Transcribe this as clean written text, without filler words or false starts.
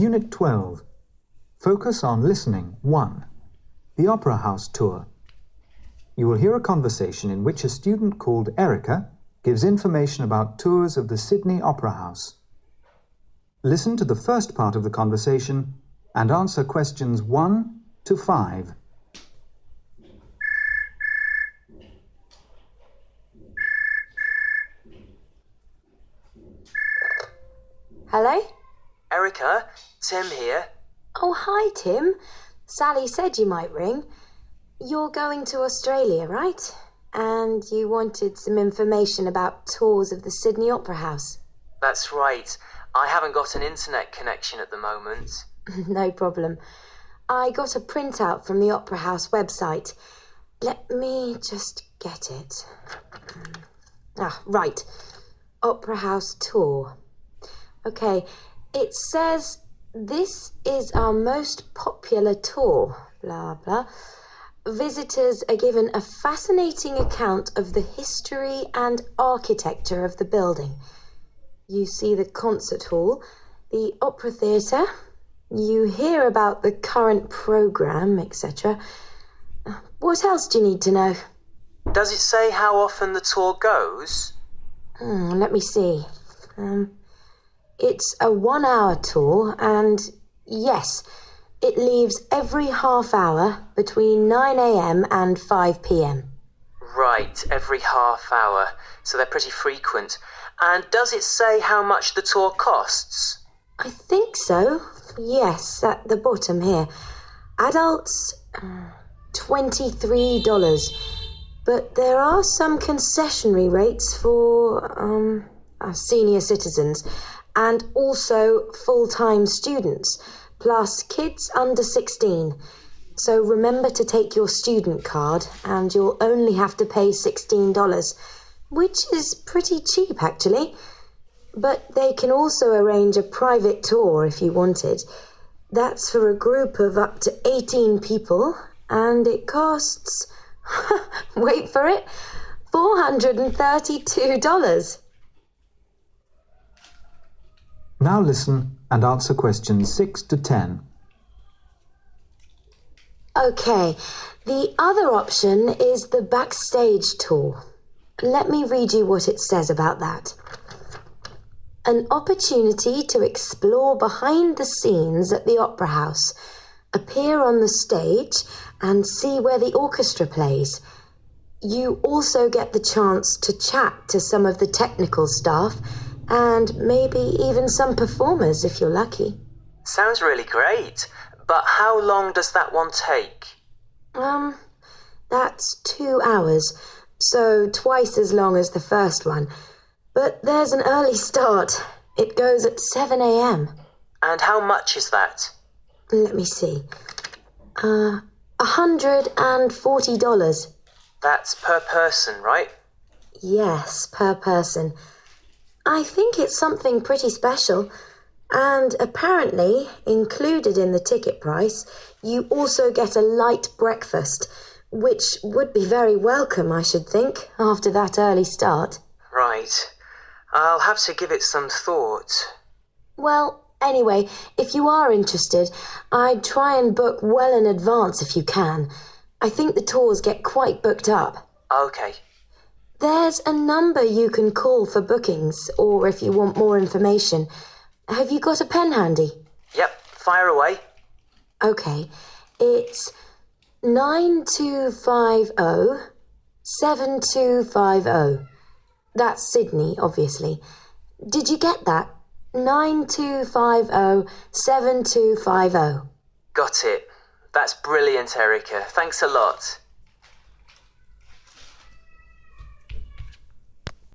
Unit 12. Focus on listening. 1. The Opera House Tour. You will hear a conversation in which a student called Erica gives information about tours of the Sydney Opera House. Listen to the first part of the conversation and answer questions 1 to 5. Hello? Erica, Tim here. Oh, hi, Tim. Sally said you might ring. You're going to Australia, right? And you wanted some information about tours of the Sydney Opera House. That's right. I haven't got an internet connection at the moment. No problem. I got a printout from the Opera House website. Let me just get it. Right. Opera House Tour. Okay, it says, this is our most popular tour, blah, blah. Visitors are given a fascinating account of the history and architecture of the building. You see the concert hall, the opera theatre, you hear about the current programme, etc. What else do you need to know? Does it say how often the tour goes? Let me see. It's a 1-hour tour, and yes, it leaves every half hour between 9 a.m. and 5 p.m. Right, every half hour. So they're pretty frequent. And does it say how much the tour costs? I think so. Yes, at the bottom here. Adults, $23. But there are some concessionary rates for senior citizens and also full-time students, plus kids under 16. So remember to take your student card and you'll only have to pay $16, which is pretty cheap actually. But they can also arrange a private tour if you wanted. That's for a group of up to 18 people and it costs, wait for it, $432. Now listen and answer questions 6 to 10. Okay, the other option is the backstage tour. Let me read you what it says about that. An opportunity to explore behind the scenes at the Opera House, appear on the stage and see where the orchestra plays. You also get the chance to chat to some of the technical staff and maybe even some performers if you're lucky. Sounds really great. But how long does that one take? That's 2 hours, so twice as long as the first one. But there's an early start. It goes at 7 a.m. And how much is that? Let me see. $140. That's per person, right? Yes, per person. I think it's something pretty special. And apparently, included in the ticket price, you also get a light breakfast, which would be very welcome, I should think, after that early start. Right. I'll have to give it some thought. Well, anyway, if you are interested, I'd try and book well in advance if you can. I think the tours get quite booked up. Okay. There's a number you can call for bookings, or if you want more information. Have you got a pen handy? Yep, fire away. Okay, it's 9250-7250. That's Sydney, obviously. Did you get that? 9250-7250. Got it. That's brilliant, Erica. Thanks a lot.